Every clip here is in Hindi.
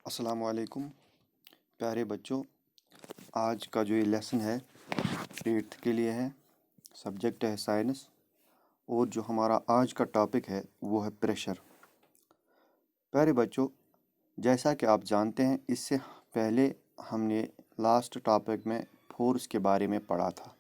अस्सलाम वालेकुम प्यारे बच्चों। आज का जो ये लेसन है 8th के लिए है। सब्जेक्ट है साइंस और जो हमारा आज का टॉपिक है वो है प्रेशर। प्यारे बच्चों, जैसा कि आप जानते हैं इससे पहले हमने लास्ट टॉपिक में फोर्स के बारे में पढ़ा था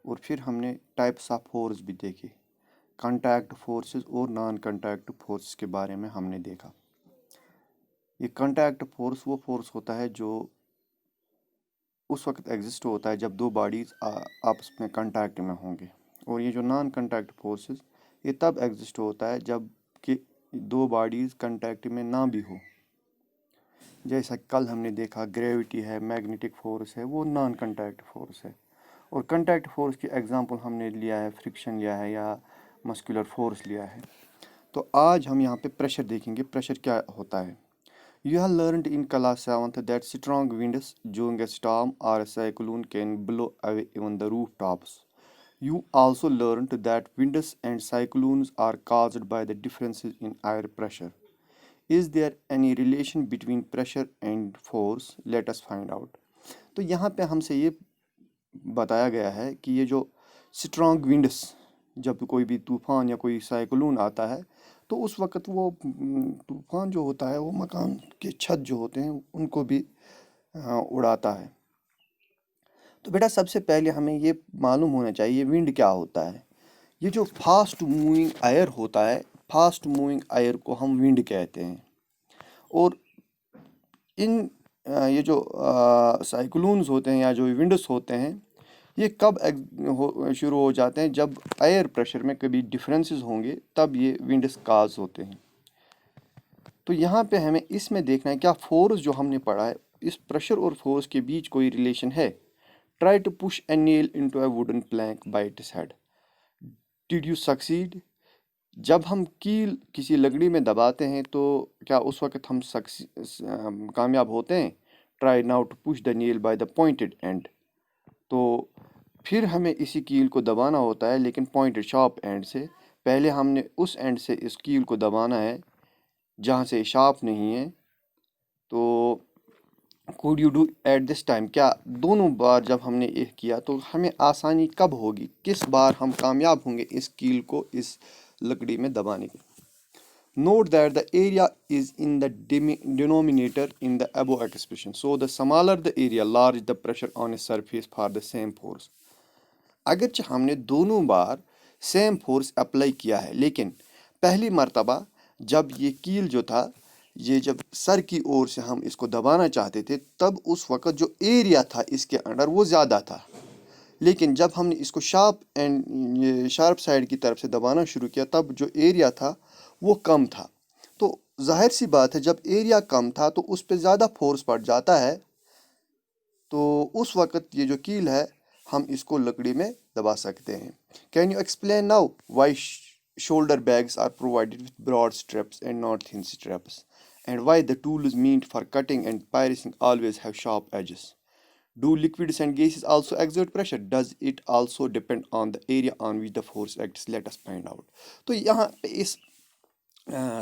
और फिर हमने टाइप्स ऑफ फोर्स भी देखे। कॉन्टैक्ट फोर्सेस और नॉन कॉन्टैक्ट फोर्स के बारे में हमने देखा। ये कॉन्टैक्ट फोर्स वो फोर्स होता है जो उस वक्त एग्जिस्ट होता है जब दो बॉडीज़ आपस में कांटेक्ट में होंगे, और ये जो नॉन कांटेक्ट फोर्सेस ये तब एग्जिस्ट होता है जब कि दो बॉडीज़ कांटेक्ट में ना भी हो। जैसा कल हमने देखा ग्रेविटी है, मैग्नेटिक फोर्स है, वो नॉन कांटेक्ट फोर्स है। और कांटेक्ट फोर्स की एग्जांपल हमने लिया है, फ्रिक्शन लिया है या मस्कुलर फोर्स लिया है। तो आज हम यहाँ पे प्रेशर देखेंगे, प्रेशर क्या होता है। You have learned in class 7th that strong winds during a storm or a cyclone can blow away even the rooftops. You also learned that winds and cyclones are caused by the differences in air pressure. Is there any relation between pressure and force? Let us find out. तो यहाँ पे हमसे ये बताया गया है कि ये जो स्ट्रॉन्ग विंड्स, जब कोई भी तूफान या कोई साइक्लोन आता है तो उस वक्त वो तूफान जो होता है वो मकान के छत जो होते हैं उनको भी उड़ाता है। तो बेटा सबसे पहले हमें ये मालूम होना चाहिए विंड क्या होता है। ये जो फास्ट मूविंग एयर होता है, फास्ट मूविंग एयर को हम विंड कहते हैं। और इन ये जो साइक्लोन्स होते हैं या जो विंड्स होते हैं ये कब शुरू हो जाते हैं, जब एयर प्रेशर में कभी डिफरेंसेस होंगे तब ये विंड्स काज होते हैं। तो यहाँ पे हमें इसमें देखना है क्या फोर्स जो हमने पढ़ा है इस प्रेशर और फोर्स के बीच कोई रिलेशन है। Try to push a nail into a wooden plank by its head. Did you succeed? जब हम कील किसी लकड़ी में दबाते हैं तो क्या उस वक्त हम कामयाब होते हैं? Try now to push the nail by the pointed end. तो फिर हमें इसी कील को दबाना होता है, लेकिन पॉइंटेड शार्प एंड से। पहले हमने उस एंड से इस कील को दबाना है जहाँ से शार्प नहीं है। तो could you do at this time? क्या दोनों बार जब हमने ये किया तो हमें आसानी कब होगी, किस बार हम कामयाब होंगे इस कील को इस लकड़ी में दबाने की? Note that the area is in the denominator in the above expression. So the smaller the area, large the pressure on a surface for the same force. अगरचे हमने दोनों बार सेम फोर्स अप्लाई किया है, लेकिन पहली मर्तबा जब ये कील जो था ये जब सर की ओर से हम इसको दबाना चाहते थे तब उस वक्त जो एरिया था इसके अंडर वो ज़्यादा था, लेकिन जब हमने इसको शार्प साइड की तरफ से दबाना शुरू किया तब जो एरिया था वो कम था। तो जाहिर सी बात है जब एरिया कम था तो उस पर ज़्यादा फोर्स पड़ जाता है, तो उस वक्त ये जो कील है हम इसको लकड़ी में दबा सकते हैं। Can you explain now why shoulder bags are provided with broad straps and not thin straps, and why the tools meant for cutting and piercing always have sharp edges? Do liquids and gases also exert pressure? Does it also depend on the area on which the force acts? Let us find out. तो यहाँ पे इस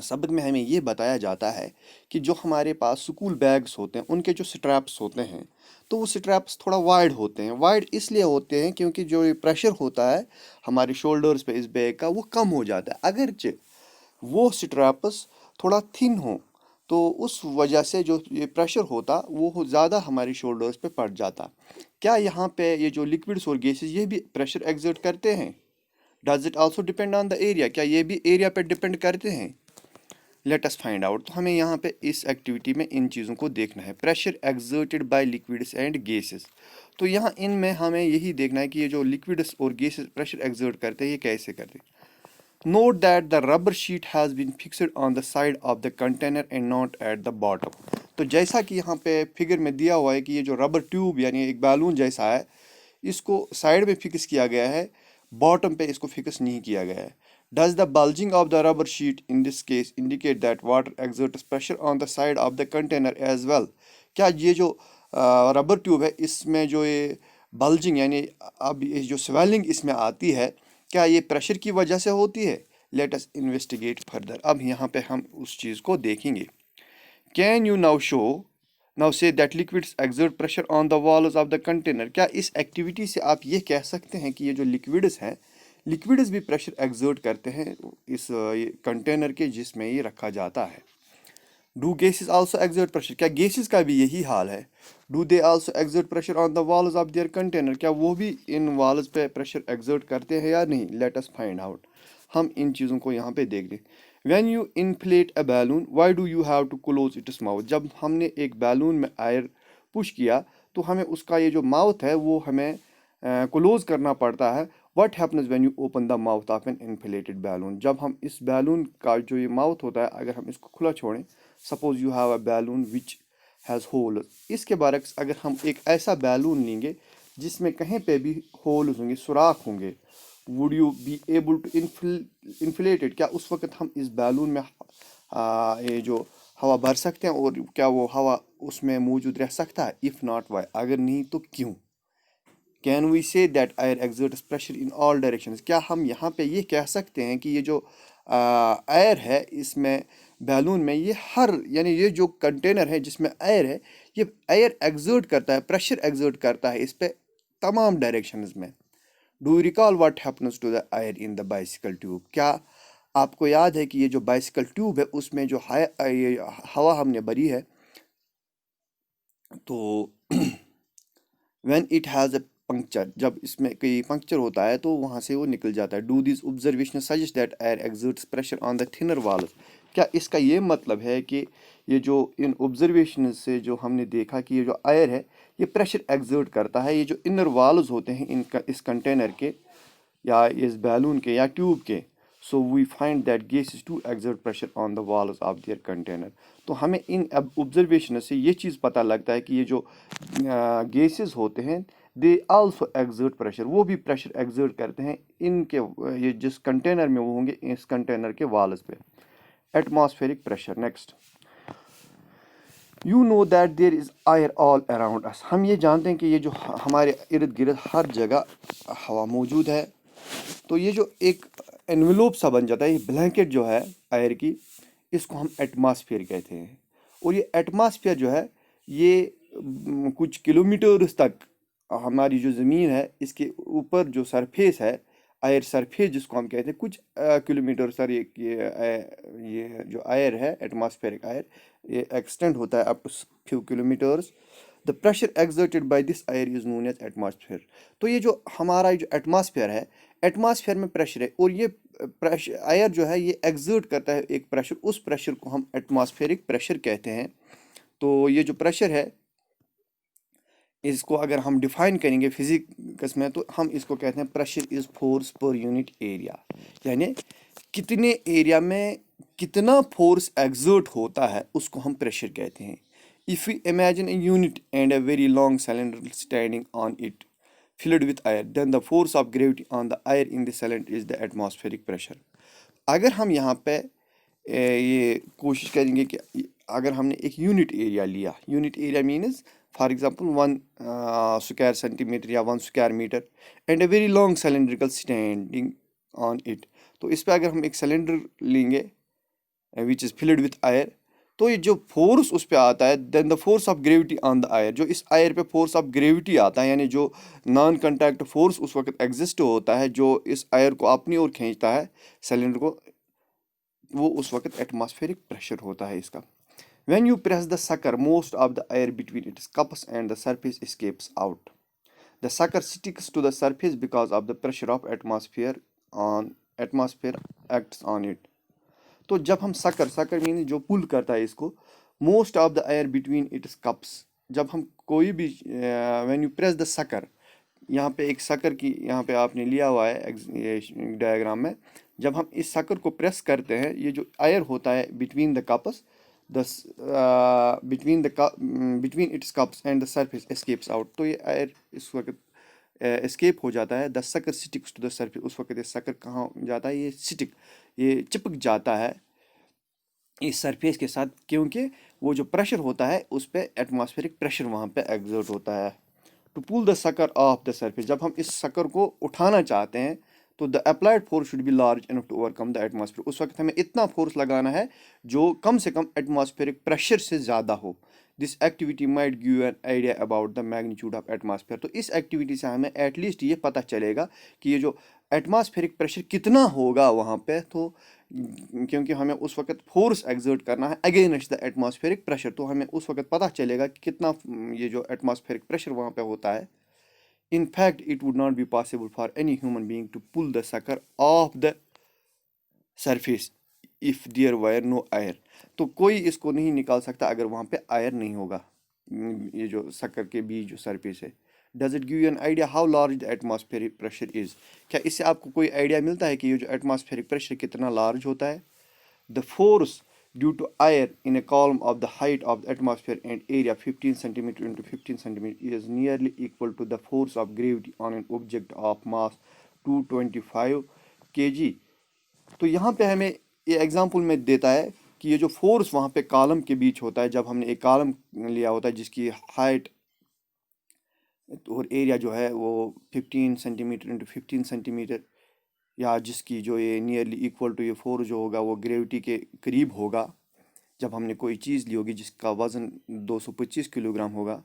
सबक में हमें ये बताया जाता है कि जो हमारे पास स्कूल बैग्स होते हैं उनके जो स्ट्रैप्स होते हैं तो वो स्ट्रैप्स थोड़ा वाइड होते हैं। वाइड इसलिए होते हैं क्योंकि जो ये प्रेशर होता है हमारे शोल्डर्स पे इस बैग का वो कम हो जाता है। अगरचे वो स्ट्रैप्स थोड़ा थिन हो तो उस वजह से जो ये प्रेशर होता वो ज़्यादा हमारे शोल्डर्स पे पड़ जाता। क्या यहाँ पे ये जो लिक्विड्स और गैसेस ये भी प्रेशर एक्सर्ट करते हैं? Does it also depend on the area? क्या ये भी एरिया पे डिपेंड करते हैं? Late us find out. तो हमें यहाँ पे इस एक्टिविटी में इन चीज़ों को देखना है। Pressure exerted bye liquids and gases. तो यहाँ इनमें हमें यही देखना है कि ये जो लिक्विड्स और गैसेस प्रेशर एक्सर्ट करते हैं ये कैसे करते हैं। Note that the rubber sheet has been fixed on the side of the container and not at the bottom. तो जैसा कि यहाँ पे फिगर में दिया हुआ है कि ये जो रबर ट्यूब यानी एक बैलून जैसा है इसको साइड में फिक्स किया गया है, बॉटम पे इसको फिक्स नहीं किया गया है। Does the bulging of the rubber sheet in this case indicate that water exerts pressure on the side of the container as well? क्या ये जो रबर ट्यूब है इसमें जो ये बल्जिंग यानी अब ये जो स्वेलिंग इसमें आती है क्या ये प्रेशर की वजह से होती है? Let us investigate further. अब यहाँ पे हम उस चीज़ को देखेंगे। Can you now say that liquids exert pressure on the walls of the container. क्या इस एक्टिविटी से आप ये कह सकते हैं कि ये जो लिक्विड्स हैं, लिक्विड्स भी प्रेशर एक्सर्ट करते हैं इस कंटेनर के जिसमें ये रखा जाता है। Do gases also exert pressure, क्या गैसेस का भी यही हाल है? Do they also exert pressure on the walls of their container, क्या वो भी इन वॉल्स पे प्रेशर एक्सर्ट करते हैं या नहीं? Let us find out. हम इन चीज़ों को यहाँ पे देख लें। When you inflate a balloon why do you have to close its mouth. जब हमने एक बैलून में एयर पुश किया तो हमें उसका ये जो माउथ है वो हमें क्लोज करना पड़ता है। What happens when you open the mouth of an inflated balloon. जब हम इस बैलून का जो ये माउथ होता है अगर हम इसको खुला छोड़ें, suppose you have a balloon which has hole, इसके बरक्स अगर हम एक ऐसा बैलून लेंगे जिसमें कहीं पे भी होल्स होंगे, सुराख होंगे, would you be able to inflated, क्या उस वक्त हम इस बैलून में ये जो हवा भर सकते हैं और क्या वो हवा उसमें मौजूद रह सकता है? इफ़ नॉट वाई, अगर नहीं तो क्यों? Can we say that air exerts pressure in all directions, क्या हम यहाँ पे ये कह सकते हैं कि ये जो एयर है इसमें बैलून में ये हर यानी ये जो कंटेनर है जिसमें एयर है ये एयर एक्सर्ट करता है, प्रेशर एक्सर्ट करता है इस पे तमाम डायरेक्शंस में। Do you recall what happens to the air in the bicycle tube, क्या आपको याद है कि ये जो बाइसिकल ट्यूब है उसमें जो ये हवा हमने भरी है तो when it has a puncture, जब इसमें कोई पंक्चर होता है तो वहाँ से वो निकल जाता है। Do this observation suggest that air exerts pressure on the thinner walls, क्या इसका ये मतलब है कि ये जो इन ऑब्जर्वेशन से जो हमने देखा कि ये जो एयर है ये प्रेशर एक्सर्ट करता है, ये जो इनर वॉल्स होते हैं इस कंटेनर के या इस बैलून के या ट्यूब के, so we find that gases to exert pressure on the walls of their container. तो हमें इन ऑब्जर्वेशन से ये चीज़ पता लगता है कि ये जो गैसेस होते हैं दे आल्सो एक्सर्ट प्रेशर, वो भी प्रेशर एक्सर्ट करते हैं इनके ये जिस कंटेनर में वो होंगे इस कंटेनर के वॉल्स पे। Atmospheric pressure, next. You know that there is air all around us, हम ये जानते हैं कि ये जो हमारे इर्द गिर्द हर जगह हवा मौजूद है। तो ये जो एक एनवेलोप सा बन जाता है, ये ब्लैंकेट जो है एयर की, इसको हम एटमॉस्फेयर कहते हैं। और ये एटमॉस्फेयर जो है ये कुछ किलोमीटर्स तक हमारी जो ज़मीन है इसके ऊपर जो सरफेस है, एयर सरफेस जिसको हम कहते हैं, कुछ किलोमीटर सर ये जो एयर है एटमॉस्फेरिक एयर ये एक्सटेंड होता है up to few kilometres. The pressure exerted by this air is known as atmosphere. तो ये जो हमारा जो एटमॉस्फेयर है, एटमॉस्फेयर में प्रेशर है और ये प्रेशर एयर जो है ये एक्सर्ट करता है एक प्रेशर, उस प्रेशर को हम एटमॉस्फेरिक प्रेशर कहते हैं। तो ये जो प्रेशर है इसको अगर हम डिफाइन करेंगे फिजिक्स में तो हम इसको कहते हैं pressure is force per unit area, यानी कितने एरिया में कितना फोर्स एक्सर्ट होता है उसको हम प्रेशर कहते हैं। If you imagine a unit and a very long cylinder standing on it filled with air, then the force of gravity on the air in the cylinder is the atmospheric pressure। अगर हम यहाँ पे ये कोशिश करेंगे कि अगर हमने एक यूनिट एरिया लिया, unit area means for example 1 square centimetre या 1 square metre and a very long cylindrical standing on it, तो इस पर अगर हम एक सिलेंडर लेंगे which is filled with air, तो ये जो फोर्स उस पर आता है then the force of gravity on the air, जो इस एयर पे फोर्स ऑफ ग्रेविटी आता है यानी जो नॉन कंटैक्ट फोर्स उस वक्त एग्जिस्ट होता है जो इस एयर को अपनी ओर खींचता है सिलेंडर को, वो उस वक्त एटमॉस्फेरिक प्रेशर होता है इसका। When you press the sucker most of the air between its cups and the surface escapes out, the sucker sticks to the surface because of the pressure of atmosphere acts on it. तो जब हम सकर मीन जो पुल करता है इसको, most of the air between its cups, जब हम कोई भी when you press the sucker, यहाँ पे एक सकर की यहाँ पे आपने लिया हुआ है ये डायग्राम में, जब हम इस सकर को प्रेस करते हैं ये जो एयर होता है between the cups the between its cups and the surface escapes out, तो ये एयर इस वक्त एस्केप हो जाता है। The sucker sticks to the surface, उस वक्त ये सकर कहाँ जाता है, ये चिपक जाता है इस सरफेस के साथ, क्योंकि वो जो प्रेशर होता है उस पर एटमॉस्फेरिक प्रेशर वहाँ पे एक्सर्ट होता है। To pull the sucker off the surface, जब हम इस सकर को उठाना चाहते हैं तो the applied force should be large enough to overcome the atmosphere. उस वक्त हमें इतना फोर्स लगाना है जो कम से कम एटमॉस्फेरिक प्रेशर से ज़्यादा हो। This activity might give an idea about the magnitude of atmosphere. तो इस एक्टिविटी से हमें एटलीस्ट ये पता चलेगा कि ये जो एटमॉस्फेरिक प्रेशर कितना होगा वहाँ पे। तो क्योंकि हमें उस वक्त फोर्स एक्सर्ट करना है अगेंस्ट द एटमॉस्फेरिक प्रेशर, तो हमें उस वक्त पता चलेगा कि कितना ये जो एटमॉस्फेरिक प्रेशर वहाँ पे होता है। In fact, it would not be possible for any human being to pull the sucker off the surface if there were no air। तो कोई इसको नहीं निकाल सकता अगर वहाँ पे आयर नहीं होगा। ये जो सकर के बीच जो सरफेस है। Does it give you an idea how large the atmospheric pressure is? क्या इससे आपको कोई आइडिया मिलता है कि ये जो एटमॉस्फेरिक प्रेशर कितना लार्ज होता है? The force due to air in a column of the height of the atmosphere and area 15 centimeter into 15 centimeter is nearly equal to the force of gravity on an object of mass 225 kg। तो यहाँ पे हमें ये एग्जांपल में देता है कि ये जो फोर्स वहाँ पे कॉलम के बीच होता है, जब हमने एक कॉलम लिया होता है जिसकी हाइट और एरिया जो है वो 15 सेंटीमीटर इंटू 15 सेंटीमीटर, या जिसकी जो ये नियरली इक्वल टू ये फोर्स जो होगा वो ग्रेविटी के करीब होगा। जब हमने कोई चीज़ ली होगी जिसका वज़न 225 किलोग्राम होगा,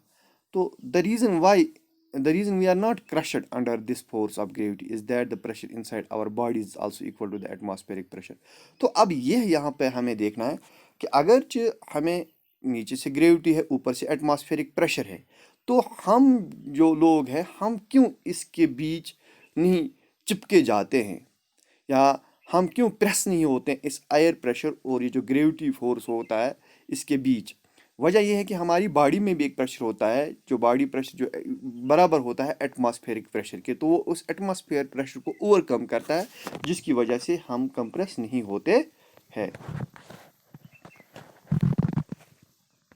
तो the reason we are not crushed under this force of gravity is that the pressure inside our body is also equal to the atmospheric pressure. तो अब यह यहाँ पे हमें देखना है कि अगरचे हमें नीचे से ग्रेविटी है, ऊपर से एटमॉस्फेरिक प्रेशर है, तो हम जो लोग हैं हम क्यों इसके बीच नहीं चिपके जाते हैं, या हम क्यों प्रेस नहीं होते हैं इस एयर प्रेशर और ये जो ग्रेविटी फोर्स होता है इसके बीच। वजह यह है कि हमारी बॉडी में भी एक प्रेशर होता है, जो बॉडी प्रेशर जो बराबर होता है एटमॉस्फेरिक प्रेशर के, तो वो उस एटमॉस्फेयर प्रेशर को ओवरकम करता है, जिसकी वजह से हम कंप्रेस नहीं होते हैं।